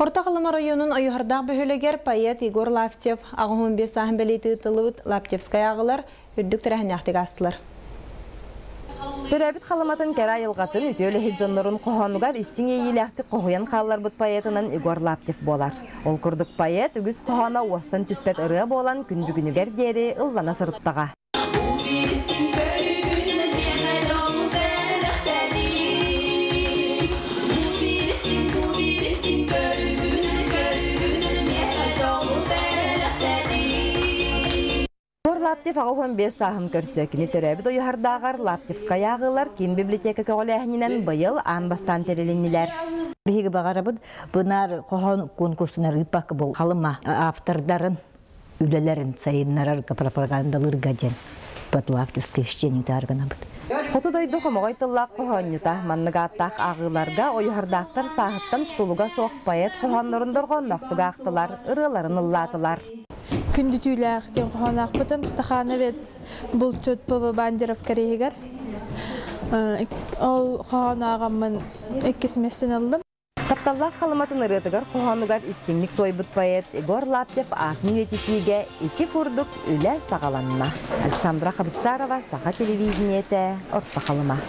Хорта-Қалама районун ойуһардақ бөхөлөгер поэт Егор Лаптев ағын 15 сахын бәлейті тылыбыт Лаптевская ағылар үрдік тірәхінәқтік астылар. Төрәбіт қаламатын кәрі айылғатын үтөлі хеджонларын қоғануғар істің ейіләқті қоғыян қалалар бұд поэтынан Егор Лаптев болар. Ол күрдік поэт үгіз қоғана уастан түспет ұры болан күндігінігер дері ұллана сұрыттаға. Лаптев ағуын 5 сағын көрсөкіні төрәбі ойуһардағар Лаптевская ағылар кен библиотека көғіләхінінен бұйыл аң бастан тереленілер. Бігі бағарабыд бұнар қоған конкурсына рыпақ бұл қалыма автордарын, үлелерін сайынларар пропагандалыр гаден. Бұд Лаптевская іштеніңді арғанабыд. Фотодойды қомағайтылақ қоғанюта манныға ағыларға ойуһардақтар сағыттан тұтылуға соқ поэт қоғанларындырған нақтыға ақтылар, ұрыларын ұллатылар. Күнді түйіләқ кен қоғанақ бұтым, стақаны бет бұл чөт бұбы бандеров кәрейгер. Ол қоғанағамын 2 семестен алдым. Тапталлақ қалыматын ұрытығыр қоғануғар істіңлік тойбыт поэт Егор Лаптев атын өтетіге 2 күрдік үлі сағаланына. Александра Хабытчарова, Саха телевидениеті, Орта қалыма.